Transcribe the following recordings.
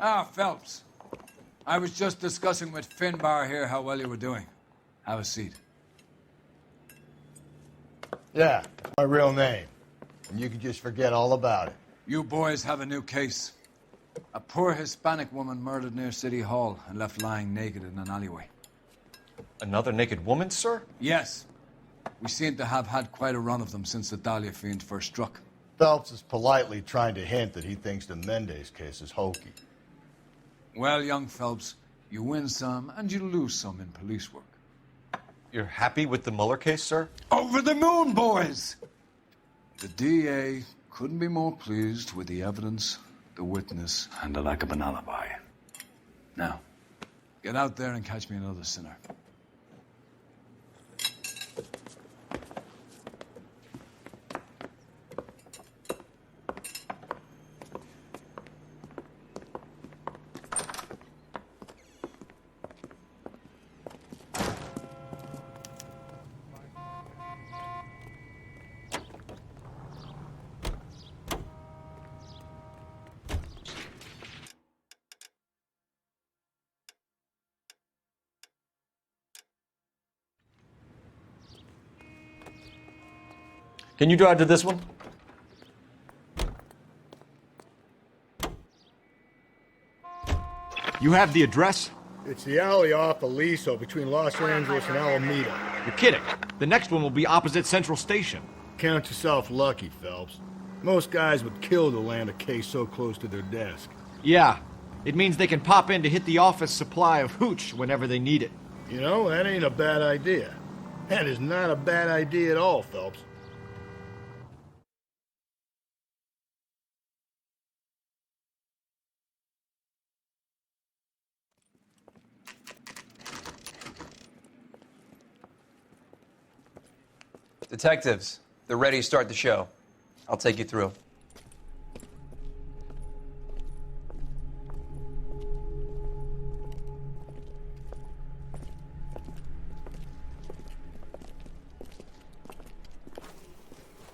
Ah, Phelps. I was just discussing with Finbar here how well you were doing. Have a seat. Yeah, my real name. And you can just forget all about it. You boys have a new case. A poor Hispanic woman murdered near City Hall and left lying naked in an alleyway. Another naked woman, sir? Yes. We seem to have had quite a run of them since the Dahlia fiend first struck. Phelps is politely trying to hint that he thinks the Mendez case is hokey. Well, young Phelps, you win some and you lose some in police work. You're happy with the Mueller case, sir? Over the moon, boys! The DA couldn't be more pleased with the evidence, the witness, and the lack of an alibi. Now, get out there and catch me another sinner. Can you drive to this one? You have the address? It's the alley off Aliso between Los Angeles and Alameda. You're kidding. The next one will be opposite Central Station. Count yourself lucky, Phelps. Most guys would kill to land a case so close to their desk. Yeah. It means they can pop in to hit the office supply of hooch whenever they need it. You know, that ain't a bad idea. That is not a bad idea at all, Phelps. Detectives, they're ready to start the show. I'll take you through.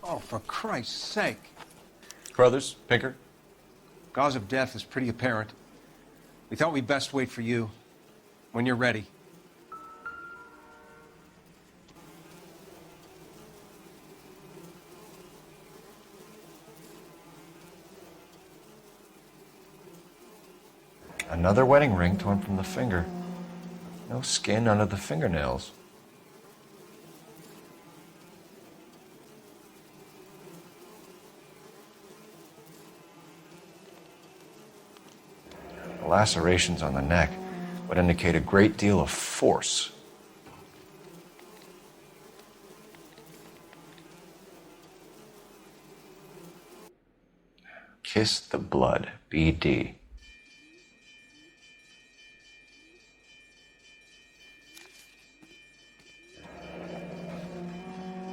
Oh, for Christ's sake. Brothers, Pinker? Cause of death is pretty apparent. We thought we'd best wait for you. When you're ready. Another wedding ring torn from the finger. No skin under the fingernails. The lacerations on the neck would indicate a great deal of force. Kiss the blood, BD.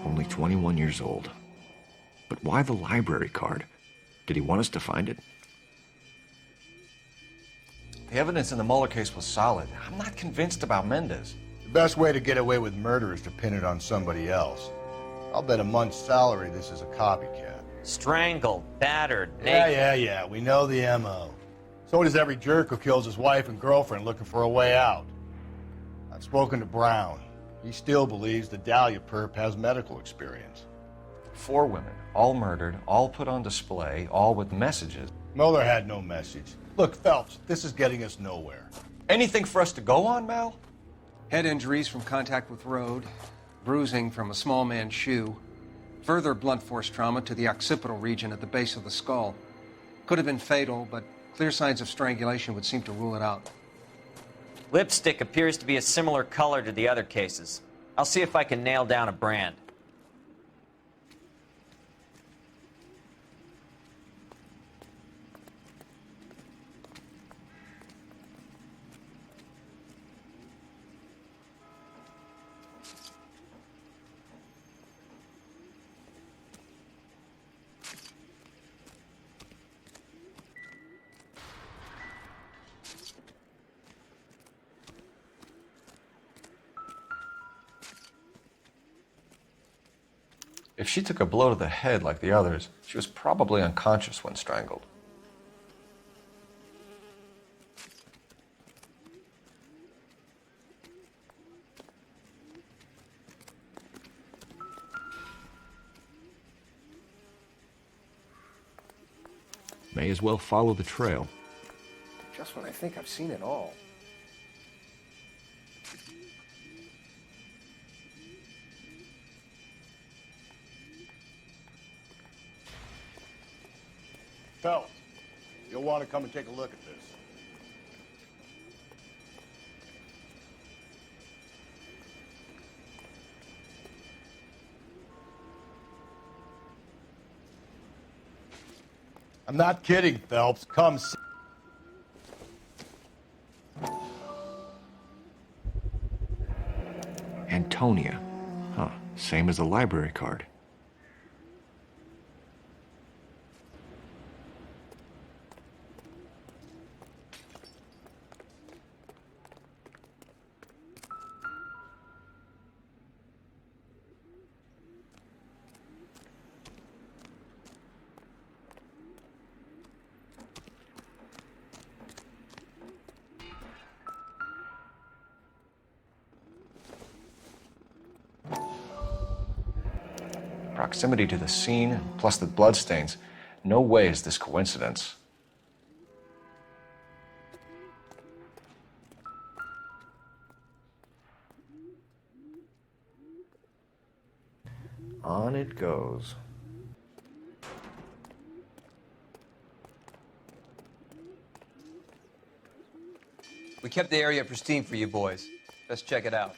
Only 21 years old. But why the library card? Did he want us to find it? The evidence in the Mueller case was solid. I'm not convinced about Mendez. The best way to get away with murder is to pin it on somebody else. I'll bet a month's salary this is a copycat. Strangled, battered, naked. Yeah. We know the M.O. So does every jerk who kills his wife and girlfriend looking for a way out. I've spoken to Brown. He still believes the Dahlia perp has medical experience. 4 women, all murdered, all put on display, all with messages. Mueller had no message. Look, Phelps, this is getting us nowhere. Anything for us to go on, Mal? Head injuries from contact with road, bruising from a small man's shoe, further blunt force trauma to the occipital region at the base of the skull. Could have been fatal, but clear signs of strangulation would seem to rule it out. Lipstick appears to be a similar color to the other cases. I'll see if I can nail down a brand. If she took a blow to the head like the others, she was probably unconscious when strangled. May as well follow the trail. Just when I think I've seen it all. Phelps, you'll want to come and take a look at this. I'm not kidding, Phelps. Come see. Antonia. Huh. Same as the library card. Proximity to the scene, plus the bloodstains. No way is this coincidence. On it goes. We kept the area pristine for you boys. Let's check it out.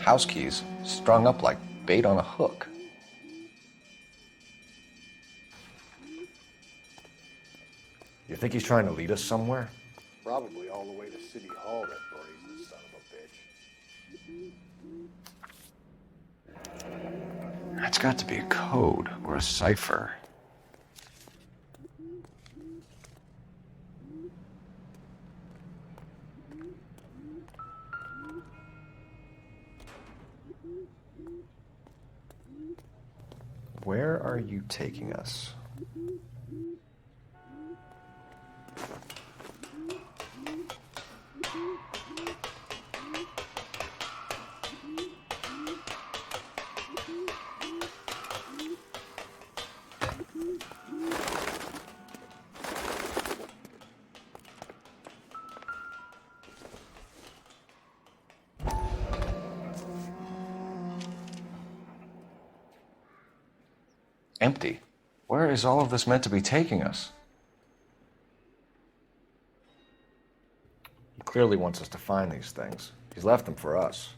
House keys, strung up like bait on a hook. You think he's trying to lead us somewhere? Probably all the way to City Hall, that brazen son of a bitch. That's got to be a code or a cipher. Where are you taking us? Empty. Where is all of this meant to be taking us? He clearly wants us to find these things. He's left them for us.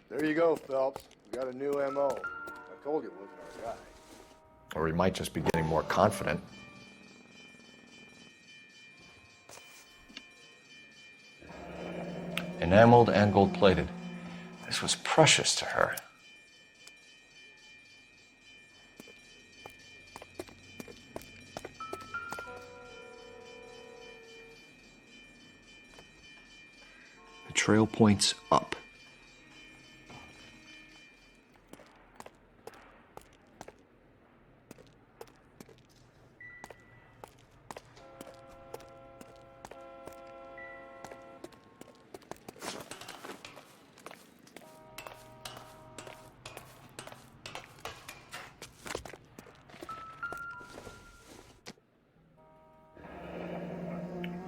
There you go, Phelps. We got a new MO. I told you it wasn't our guy. Or he might just be getting more confident. Enameled and gold-plated. This was precious to her. The trail points up.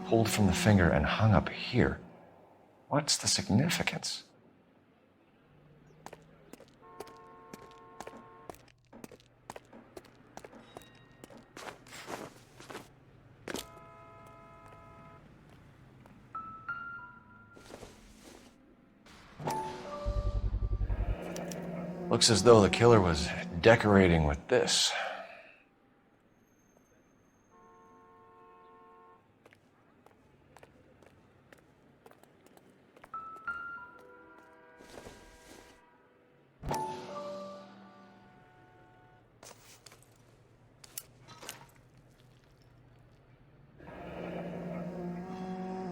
Pulled from the finger and hung up here. What's the significance? Looks as though the killer was decorating with this.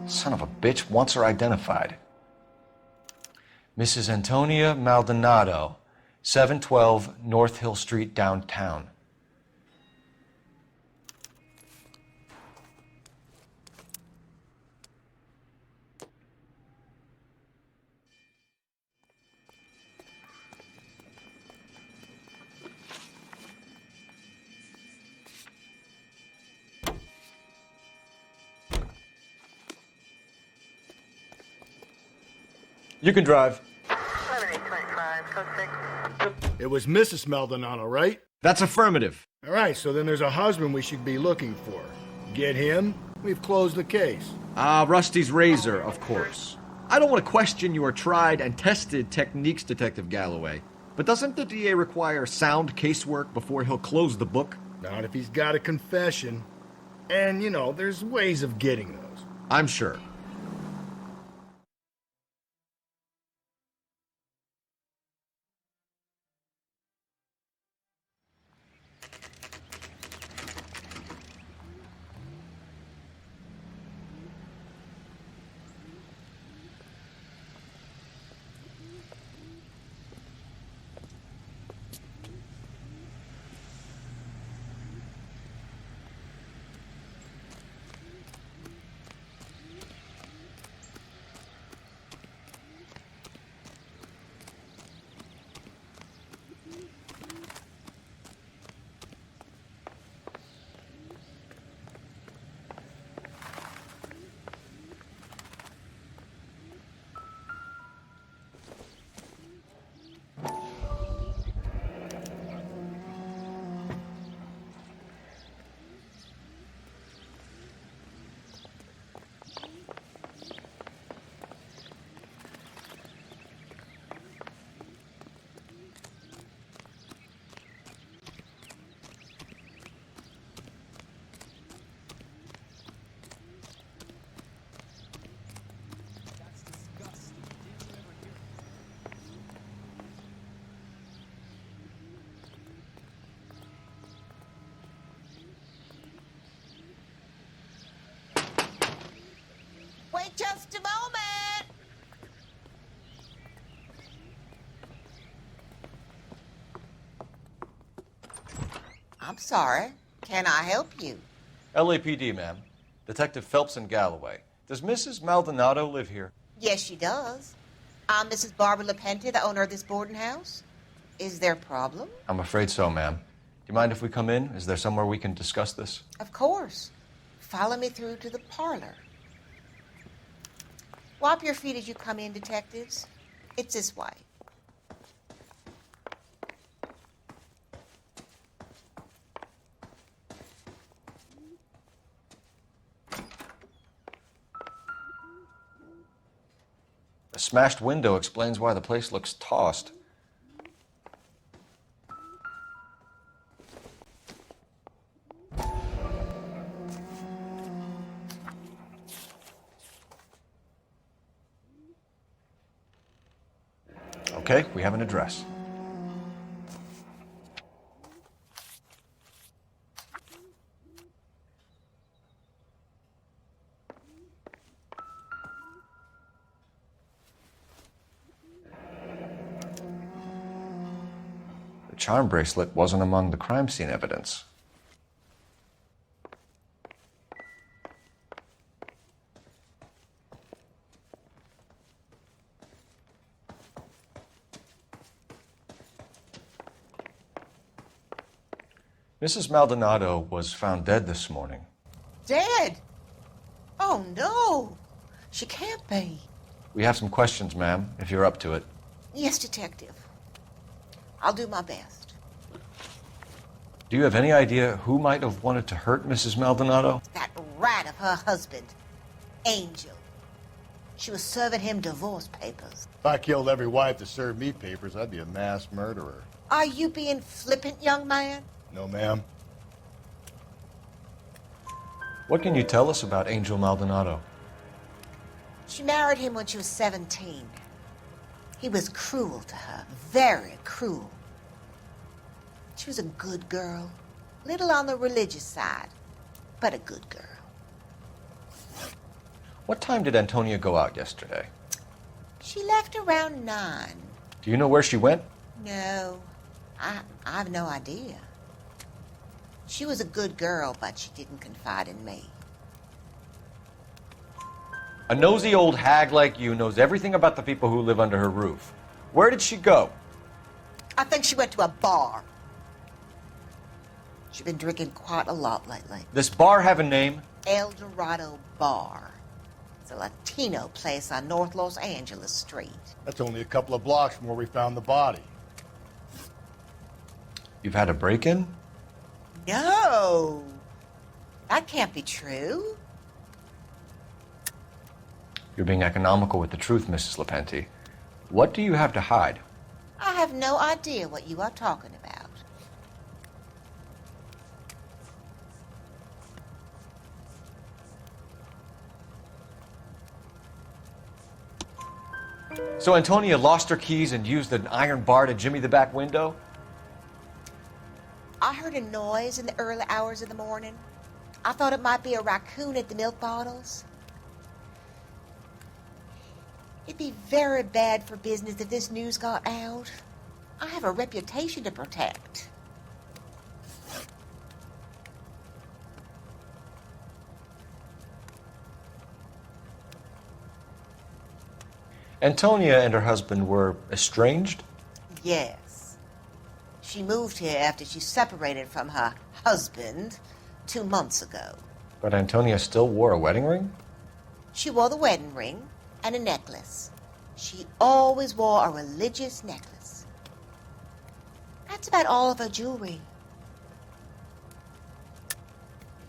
Son of a bitch wants her identified. Mrs. Antonia Maldonado, 712 North Hill Street, downtown. You can drive. 7825, code 6. It was Mrs. Maldonado, right? That's affirmative. All right, so then there's a husband we should be looking for. Get him, we've closed the case. Rusty's razor, of course. I don't want to question your tried and tested techniques, Detective Galloway. But doesn't the DA require sound casework before he'll close the book? Not if he's got a confession. And, you know, there's ways of getting those. I'm sure. Wait just a moment. I'm sorry. Can I help you? LAPD, ma'am. Detective Phelps and Galloway. Does Mrs. Maldonado live here? Yes, she does. I'm Mrs. Barbara LaPenta, the owner of this boarding house. Is there a problem? I'm afraid so, ma'am. Do you mind if we come in? Is there somewhere we can discuss this? Of course. Follow me through to the parlor. Wipe your feet as you come in, detectives. It's this way. The smashed window explains why the place looks tossed. Okay, we have an address. The charm bracelet wasn't among the crime scene evidence. Mrs. Maldonado was found dead this morning. Dead? Oh, no. She can't be. We have some questions, ma'am, if you're up to it. Yes, detective. I'll do my best. Do you have any idea who might have wanted to hurt Mrs. Maldonado? That rat of her husband, Angel. She was serving him divorce papers. If I killed every wife to serve me papers, I'd be a mass murderer. Are you being flippant, young man? No, ma'am. What can you tell us about Angel Maldonado? She married him when she was 17. He was cruel to her, very cruel. She was a good girl, little on the religious side, but a good girl. What time did Antonia go out yesterday? She left around 9. Do you know where she went? No, I have no idea. She was a good girl, but she didn't confide in me. A nosy old hag like you knows everything about the people who live under her roof. Where did she go? I think she went to a bar. She's been drinking quite a lot lately. This bar have a name? El Dorado Bar. It's a Latino place on North Los Angeles Street. That's only a couple of blocks from where we found the body. You've had a break-in? No! That can't be true. You're being economical with the truth, Mrs. Lepenti. What do you have to hide? I have no idea what you are talking about. So Antonia lost her keys and used an iron bar to jimmy the back window? I heard a noise in the early hours of the morning. I thought it might be a raccoon at the milk bottles. It'd be very bad for business if this news got out. I have a reputation to protect. Antonia and her husband were estranged? Yes. She moved here after she separated from her husband 2 months ago. But Antonia still wore a wedding ring? She wore the wedding ring and a necklace. She always wore a religious necklace. That's about all of her jewelry.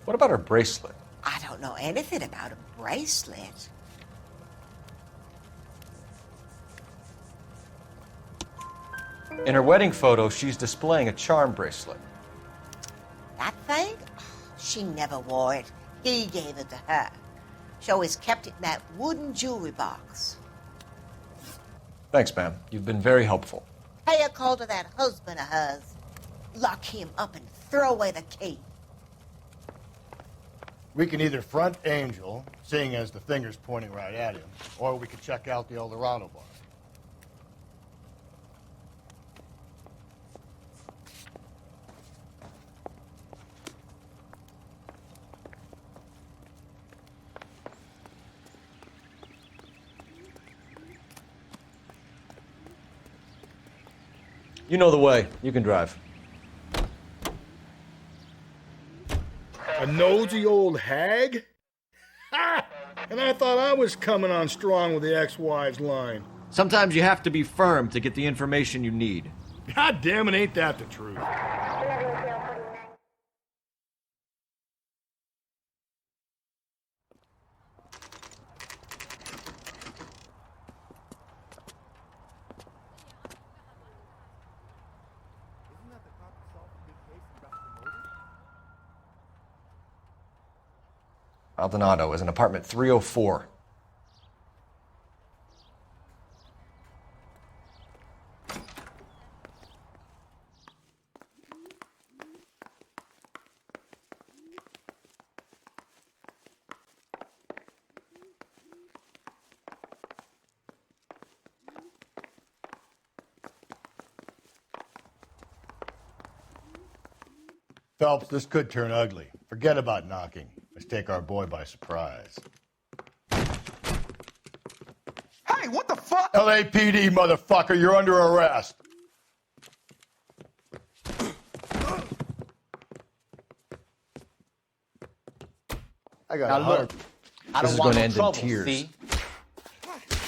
What about her bracelet? I don't know anything about a bracelet. In her wedding photo, she's displaying a charm bracelet. That thing? She never wore it. He gave it to her. She always kept it in that wooden jewelry box. Thanks, ma'am. You've been very helpful. Pay a call to that husband of hers. Lock him up and throw away the key. We can either front Angel, seeing as the finger's pointing right at him, or we could check out the El Dorado bar. You know the way. You can drive. A nosy old hag? Ha! And I thought I was coming on strong with the ex-wives line. Sometimes you have to be firm to get the information you need. God damn it, ain't that the truth? Maldonado is in apartment 304. Phelps, this could turn ugly. Forget about knocking. Let's take our boy by surprise. Hey, what the fuck? LAPD, motherfucker, you're under arrest. I got Now look, I This don't is want gonna no end in trouble, tears. see?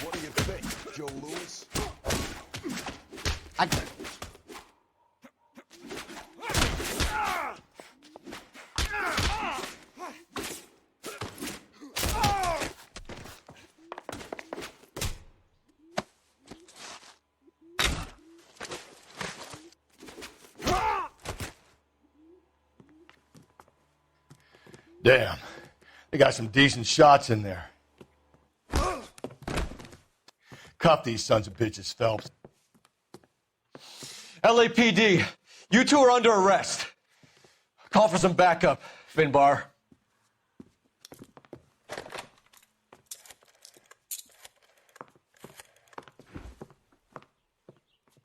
What do you think, Joe Louis? I... Damn. They got some decent shots in there. Cuff these sons of bitches, Phelps. LAPD, you two are under arrest. Call for some backup, Finbar.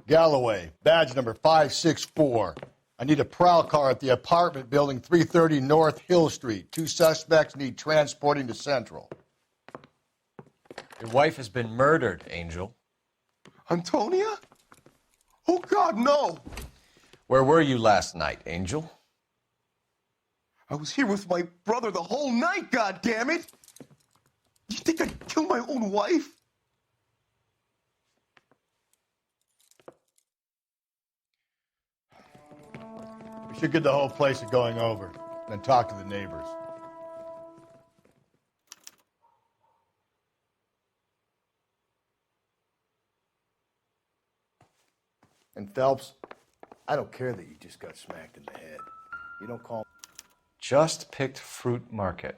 Galloway, badge number 564. I need a prowl car at the apartment building 330 North Hill Street. 2 suspects need transporting to Central. Your wife has been murdered, Angel. Antonia? Oh, God, no! Where were you last night, Angel? I was here with my brother the whole night, goddammit! You think I'd kill my own wife? We should get the whole place a going over, then talk to the neighbors. And Phelps, I don't care that you just got smacked in the head. You don't call... Just picked fruit market.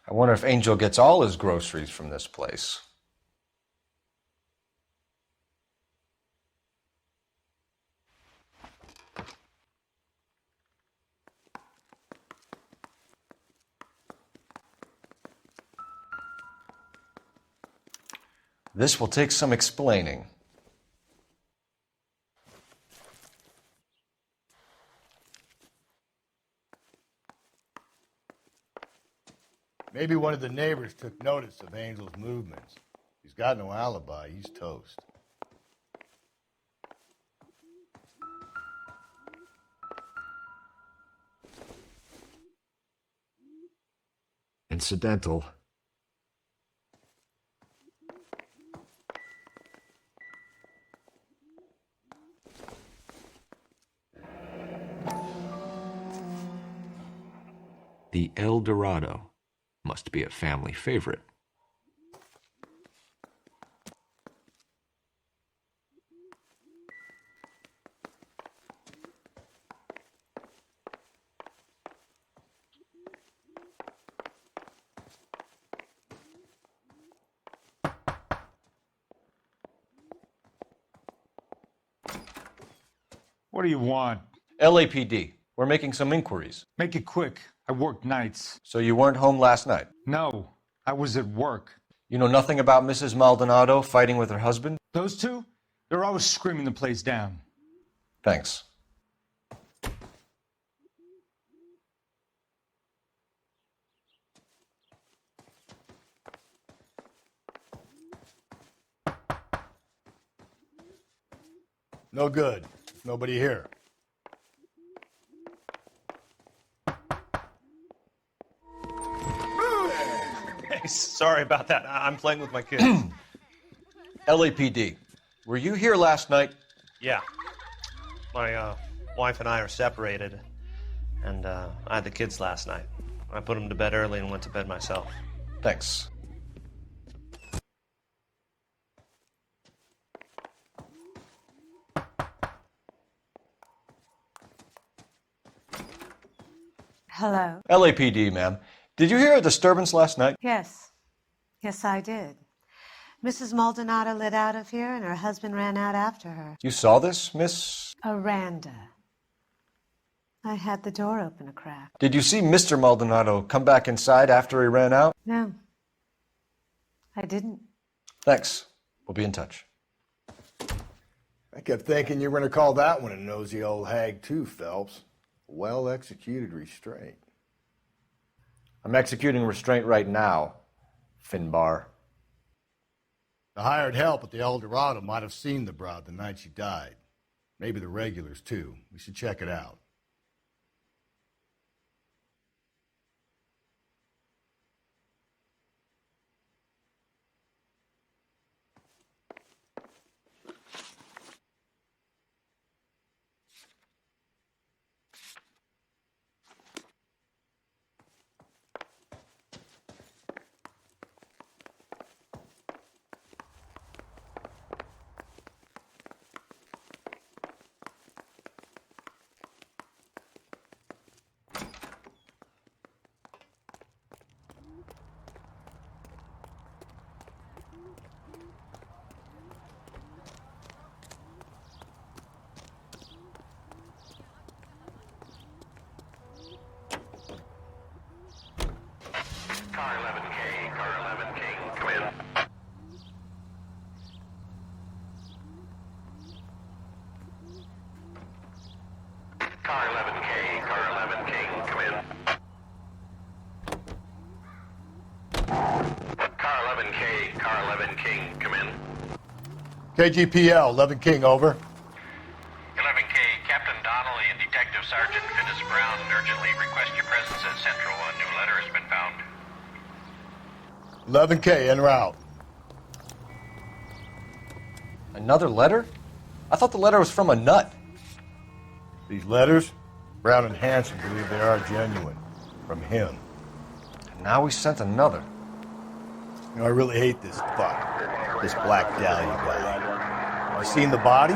I wonder if Angel gets all his groceries from this place. This will take some explaining. Maybe one of the neighbors took notice of Angel's movements. He's got no alibi. He's toast. Incidental. The El Dorado must be a family favorite. What do you want? LAPD. We're making some inquiries. Make it quick. I work nights. So you weren't home last night? No, I was at work. You know nothing about Mrs. Maldonado fighting with her husband? Those two? They're always screaming the place down. Thanks. No good. Nobody here. Hey, sorry about that. I'm playing with my kids. LAPD. Were you here last night? Yeah. My wife and I are separated, and I had the kids last night. I put them to bed early and went to bed myself. Thanks. Hello. LAPD, ma'am. Did you hear a disturbance last night? Yes. Yes, I did. Mrs. Maldonado lit out of here, and her husband ran out after her. You saw this, Miss? Aranda. I had the door open a crack. Did you see Mr. Maldonado come back inside after he ran out? No. I didn't. Thanks. We'll be in touch. I kept thinking you were going to call that one a nosy old hag too, Phelps. Well-executed restraint. I'm executing restraint right now, Finbar. The hired help at the El Dorado might have seen the broad the night she died. Maybe the regulars, too. We should check it out. Car 11K, car 11K, come in. Car 11K, car 11K, come in. Car 11K, car 11K, come in. KGPL, 11 King, over. 11K, Captain Donnelly and Detective Sergeant Finis Brown urgently request your presence at Central. A new letter has been 11K, en route. Another letter? I thought the letter was from a nut. These letters, Brown and Hanson believe they are genuine. From him. And now we sent another. You know, I really hate this fuck. This Black Dahlia guy. You seen the body?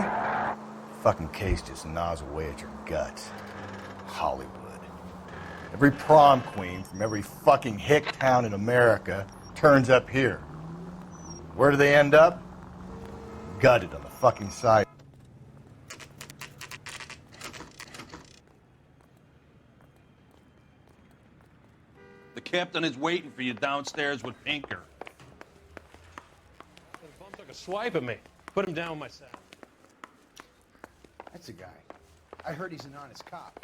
Fucking case just gnaws away at your guts. Hollywood. Every prom queen from every fucking hick town in America turns up here. Where do they end up? Gutted on the fucking side. The captain is waiting for you downstairs with Pinker. The bum took a swipe at me. Put him down with my sack. That's a guy. I heard he's an honest cop.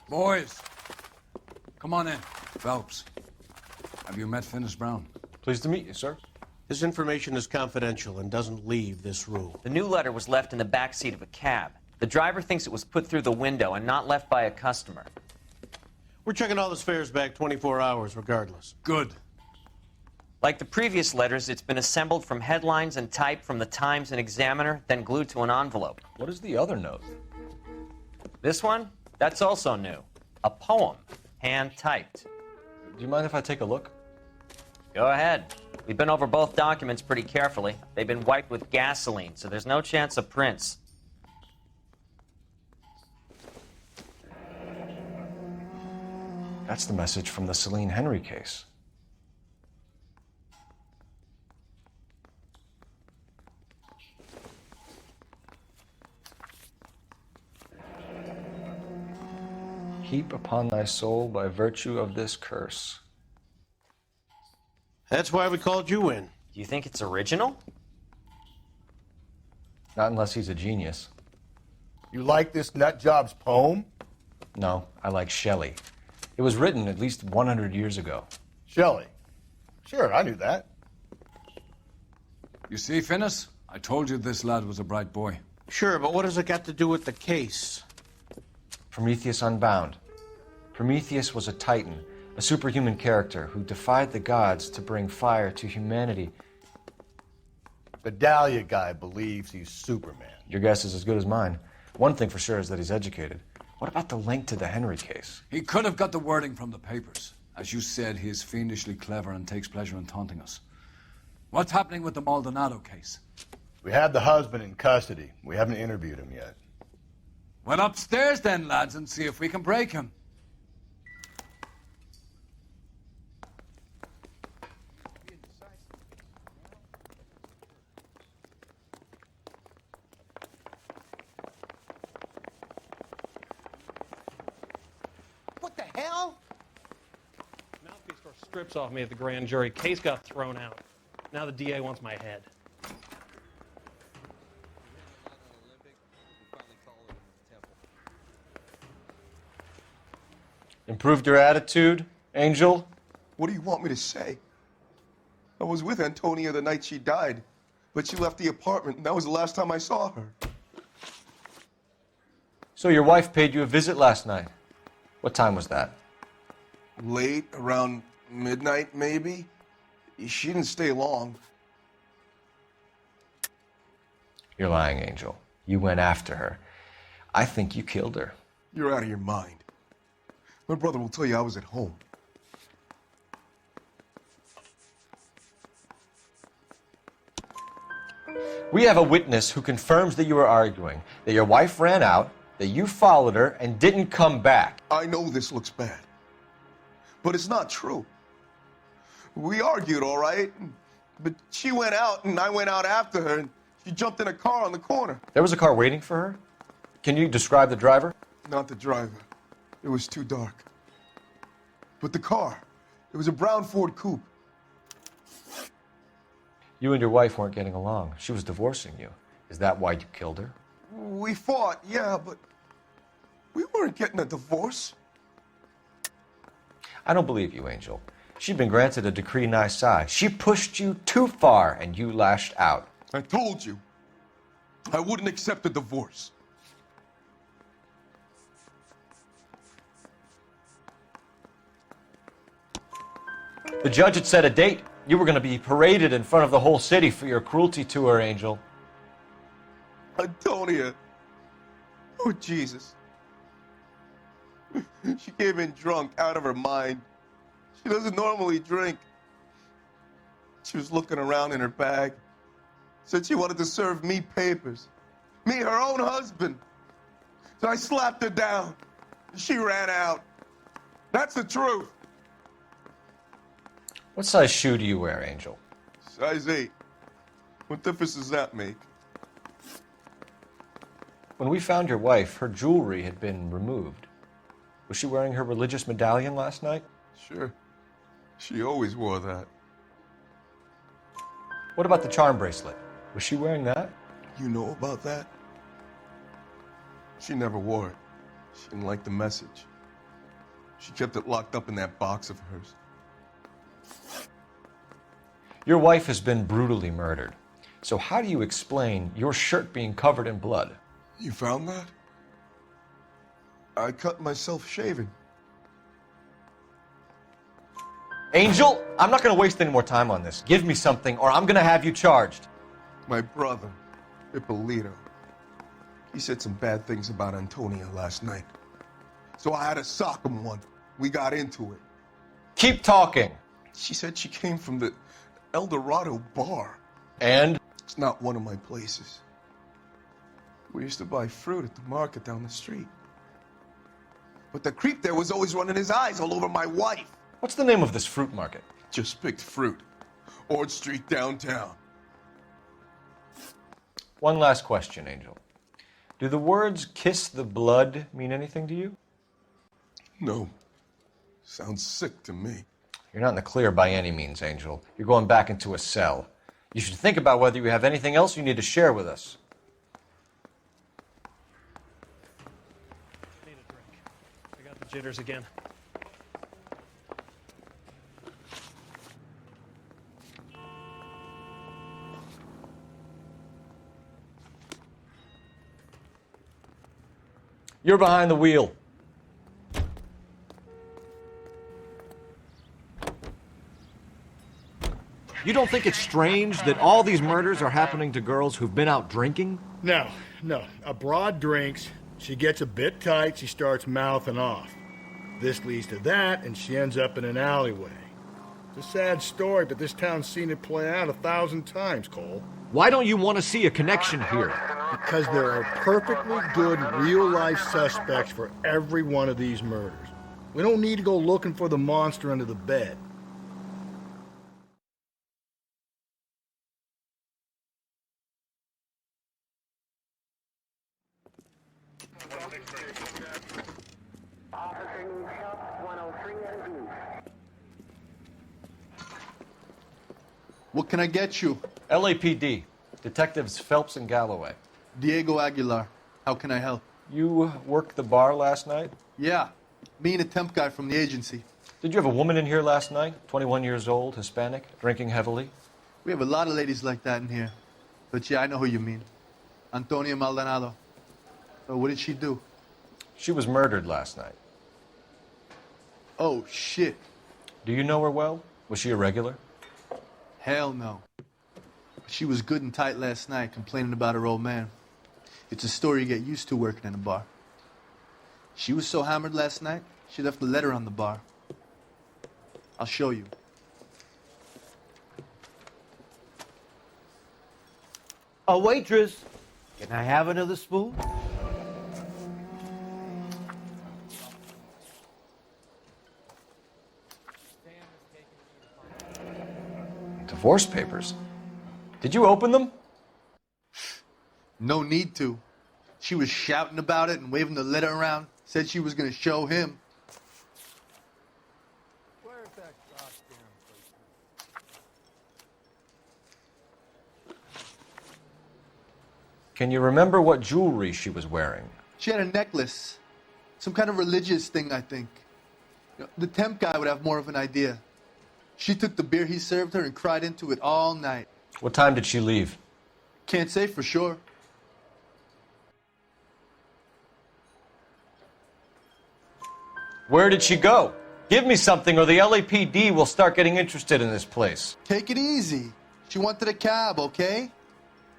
Boys, come on in. Phelps, have you met Finis Brown? Pleased to meet you, sir. This information is confidential and doesn't leave this room. The new letter was left in the back seat of a cab. The driver thinks it was put through the window and not left by a customer. We're checking all his fares back 24 hours regardless. Good. Like the previous letters, it's been assembled from headlines and type from the Times and Examiner, then glued to an envelope. What is the other note? This one? That's also new. A poem, hand-typed. Do you mind if I take a look? Go ahead. We've been over both documents pretty carefully. They've been wiped with gasoline, so there's no chance of prints. That's the message from the Celine Henry case. Heap upon thy soul by virtue of this curse. That's why we called you in. Do you think it's original? Not unless he's a genius. You like this nutjob's poem? No, I like Shelley. It was written at least 100 years ago. Shelley? Sure, I knew that. You see, Finis? I told you this lad was a bright boy. Sure, but what has it got to do with the case? Prometheus Unbound. Prometheus was a titan, a superhuman character who defied the gods to bring fire to humanity. The Dahlia guy believes he's Superman. Your guess is as good as mine. One thing for sure is that he's educated. What about the link to the Henry case? He could have got the wording from the papers. As you said, he is fiendishly clever and takes pleasure in taunting us. What's happening with the Maldonado case? We have the husband in custody. We haven't interviewed him yet. Well, upstairs then, lads, and see if we can break him. What the hell? Mouthpiece tore strips off me at the grand jury. Case got thrown out. Now the DA wants my head. Improved your attitude, Angel? What do you want me to say? I was with Antonia the night she died, but she left the apartment, and that was the last time I saw her. So your wife paid you a visit last night. What time was that? Late, around midnight, maybe? She didn't stay long. You're lying, Angel. You went after her. I think you killed her. You're out of your mind. My brother will tell you I was at home. We have a witness who confirms that you were arguing, that your wife ran out, that you followed her, and didn't come back. I know this looks bad, but it's not true. We argued, all right, but she went out and I went out after her, and she jumped in a car on the corner. There was a car waiting for her? Can you describe the driver? Not the driver. It was too dark. But the car, it was a brown Ford coupe. You and your wife weren't getting along. She was divorcing you. Is that why you killed her? We fought, yeah, but we weren't getting a divorce. I don't believe you, Angel. She'd been granted a decree nisi. She pushed you too far, and you lashed out. I told you. I wouldn't accept a divorce. The judge had set a date. You were going to be paraded in front of the whole city for your cruelty to her, Angel. Antonia. Oh, Jesus. She came in drunk, out of her mind. She doesn't normally drink. She was looking around in her bag. Said she wanted to serve me papers. Me, her own husband. So I slapped her down. She ran out. That's the truth. What size shoe do you wear, Angel? Size 8. What difference does that make? When we found your wife, her jewelry had been removed. Was she wearing her religious medallion last night? Sure. She always wore that. What about the charm bracelet? Was she wearing that? You know about that? She never wore it. She didn't like the message. She kept it locked up in that box of hers. Your wife has been brutally murdered. So how do you explain your shirt being covered in blood? You found that? I cut myself shaving. Angel, I'm not going to waste any more time on this. Give me something or I'm going to have you charged. My brother, Ippolito, he said some bad things about Antonia last night. So I had to sock him one. We got into it. Keep talking. She said she came from the El Dorado bar. And? It's not one of my places. We used to buy fruit at the market down the street. But the creep there was always running his eyes all over my wife. What's the name of this fruit market? Just picked fruit. Ord Street downtown. One last question, Angel. Do the words kiss the blood mean anything to you? No. Sounds sick to me. You're not in the clear by any means, Angel. You're going back into a cell. You should think about whether you have anything else you need to share with us. Need a drink. I got the jitters again. You're behind the wheel. You don't think it's strange that all these murders are happening to girls who've been out drinking? No. A broad drinks, she gets a bit tight, she starts mouthing off. This leads to that, and she ends up in an alleyway. It's a sad story, but this town's seen it play out 1,000 times, Cole. Why don't you want to see a connection here? Because there are perfectly good real-life suspects for every one of these murders. We don't need to go looking for the monster under the bed. What can I get you? LAPD. Detectives Phelps and Galloway. Diego Aguilar. How can I help? You worked the bar last night? Yeah. Me and a temp guy from the agency. Did you have a woman in here last night? 21 years old, Hispanic, drinking heavily? We have a lot of ladies like that in here. But yeah, I know who you mean. Antonia Maldonado. So what did she do? She was murdered last night. Oh, shit. Do you know her well? Was she a regular? Hell no. She was good and tight last night, complaining about her old man. It's a story you get used to working in a bar. She was so hammered last night, she left a letter on the bar. I'll show you. A waitress, can I have another spoon? Divorce papers? Did you open them? No need to. She was shouting about it and waving the letter around. Said she was going to show him. Where's that goddamn place? Can you remember what jewelry she was wearing? She had a necklace. Some kind of religious thing, I think. The temp guy would have more of an idea. She took the beer he served her and cried into it all night. What time did she leave? Can't say for sure. Where did she go? Give me something or the LAPD will start getting interested in this place. Take it easy. She wanted a cab, okay?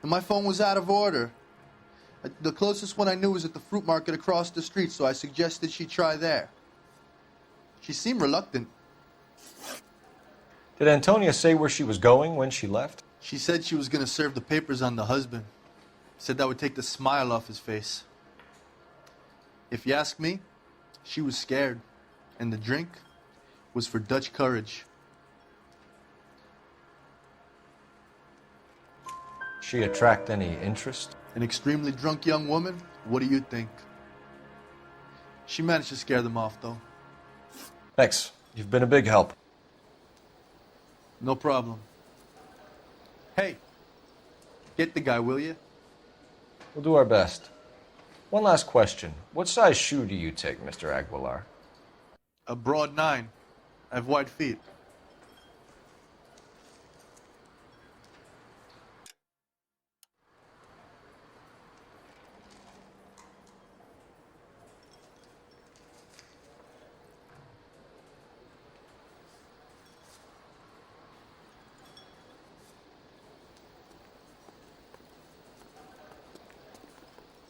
And my phone was out of order. The closest one I knew was at the fruit market across the street, so I suggested she try there. She seemed reluctant. Did Antonia say where she was going when she left? She said she was going to serve the papers on the husband. Said that would take the smile off his face. If you ask me, she was scared. And the drink was for Dutch courage. She attract any interest? An extremely drunk young woman? What do you think? She managed to scare them off, though. Thanks. You've been a big help. No problem. Hey, get the guy, will you? We'll do our best. One last question. What size shoe do you take, Mr. Aguilar? A broad 9. I have wide feet.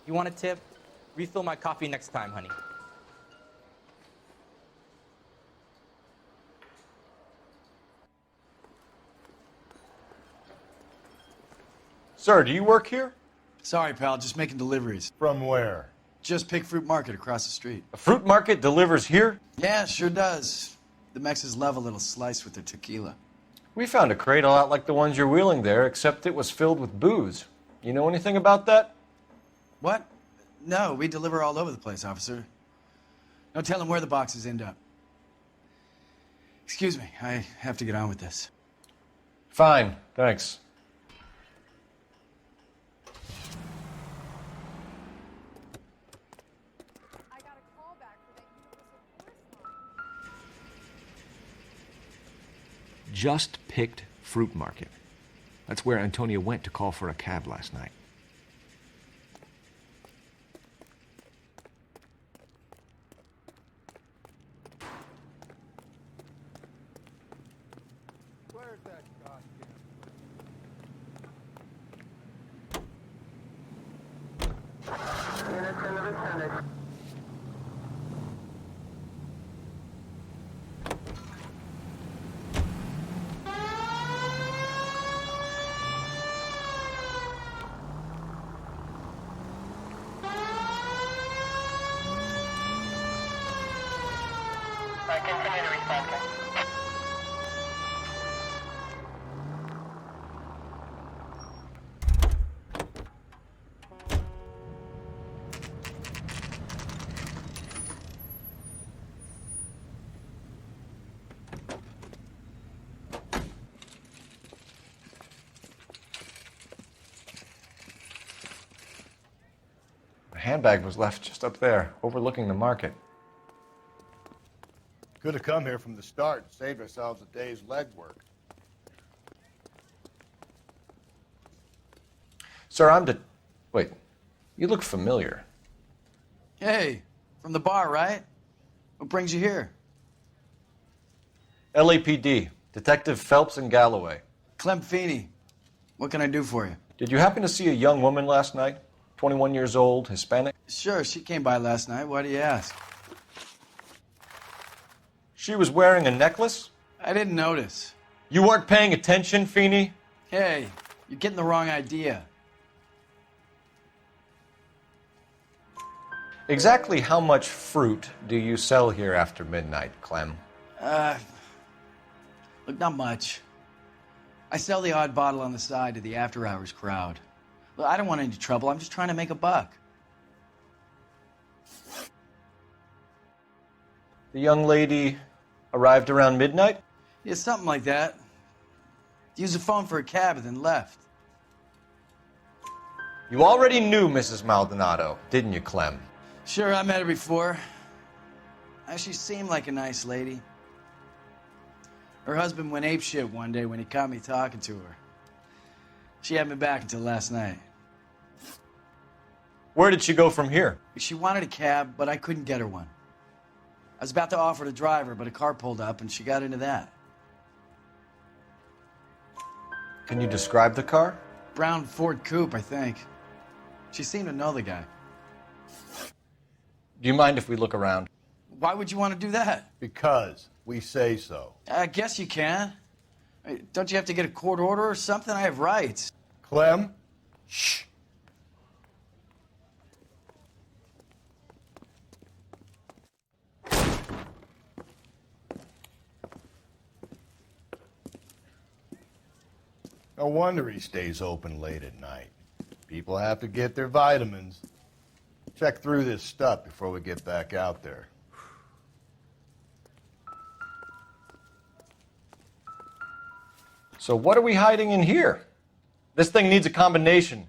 You want a tip? Refill my coffee next time, honey. Sir, do you work here? Sorry, pal, just making deliveries. From where? Just Pick Fruit Market across the street. A fruit market delivers here? Yeah, sure does. The Mexes love a little slice with their tequila. We found a crate a lot like the ones you're wheeling there, except it was filled with booze. You know anything about that? What? No, we deliver all over the place, officer. No telling where the boxes end up. Excuse me, I have to get on with this. Fine, thanks. Just Picked Fruit Market. That's where Antonia went to call for a cab last night. Where's that goddamn? Continue to respond, sir. The handbag was left just up there, overlooking the market. Could have come here from the start and saved ourselves a day's legwork. Sir, Wait, you look familiar. Hey, from the bar, right? What brings you here? LAPD, Detective Phelps and Galloway. Clem Feeney. What can I do for you? Did you happen to see a young woman last night? 21 years old, Hispanic? Sure, she came by last night. Why do you ask? She was wearing a necklace? I didn't notice. You weren't paying attention, Feeney? Hey, you're getting the wrong idea. Exactly how much fruit do you sell here after midnight, Clem? Look, not much. I sell the odd bottle on the side to the after-hours crowd. Look, I don't want any trouble. I'm just trying to make a buck. The young lady arrived around midnight? Yeah, something like that. Used the phone for a cab and then left. You already knew Mrs. Maldonado, didn't you, Clem? Sure, I met her before. She seemed like a nice lady. Her husband went apeshit one day when he caught me talking to her. She hadn't been back until last night. Where did she go from here? She wanted a cab, but I couldn't get her one. I was about to offer to drive her, but a car pulled up and she got into that. Can you describe the car? Brown Ford Coupe, I think. She seemed to know the guy. Do you mind if we look around? Why would you want to do that? Because we say so. I guess you can. Don't you have to get a court order or something? I have rights. Clem? Shh. No wonder he stays open late at night. People have to get their vitamins. Check through this stuff before we get back out there. So what are we hiding in here? This thing needs a combination.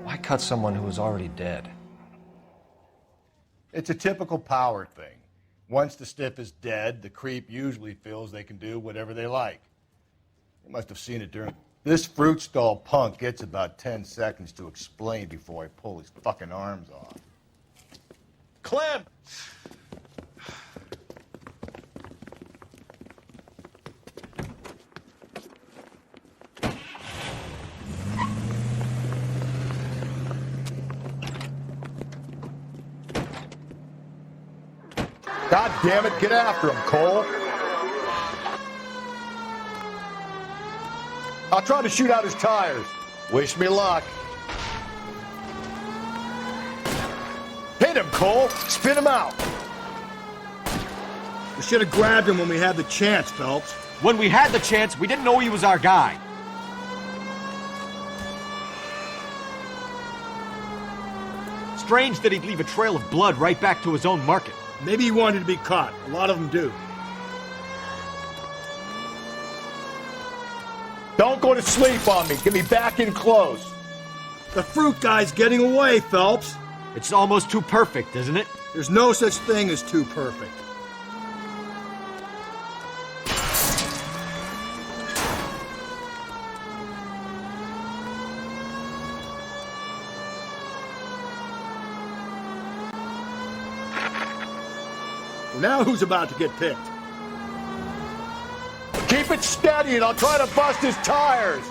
Why cut someone who was already dead? It's a typical power thing. Once the stiff is dead, the creep usually feels they can do whatever they like. They must have seen it during... This fruit stall punk gets about 10 seconds to explain before I pull his fucking arms off. Clem! God damn it, get after him, Cole. I'll try to shoot out his tires. Wish me luck. Hit him, Cole. Spin him out. We should have grabbed him when we had the chance, Phelps. When we had the chance, we didn't know he was our guy. Strange that he'd leave a trail of blood right back to his own market. Maybe he wanted to be caught. A lot of them do. Don't go to sleep on me. Get me back in close. The fruit guy's getting away, Phelps. It's almost too perfect, isn't it? There's no such thing as too perfect. Now who's about to get picked? Keep it steady and I'll try to bust his tires.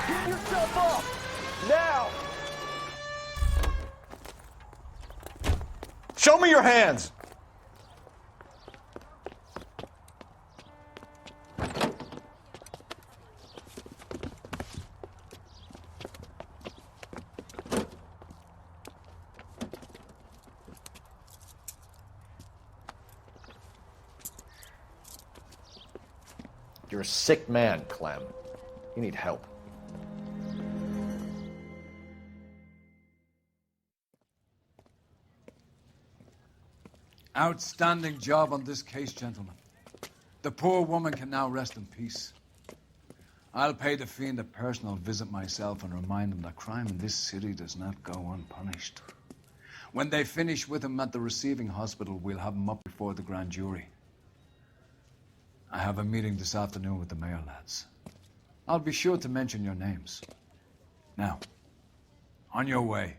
Get yourself up! Now! Show me your hands! You're a sick man, Clem. You need help. Outstanding job on this case, gentlemen. The poor woman can now rest in peace. I'll pay the fiend a personal visit myself and remind him that crime in this city does not go unpunished. When they finish with him at the receiving hospital, we'll have him up before the grand jury. I have a meeting this afternoon with the mayor lads. I'll be sure to mention your names. Now, on your way.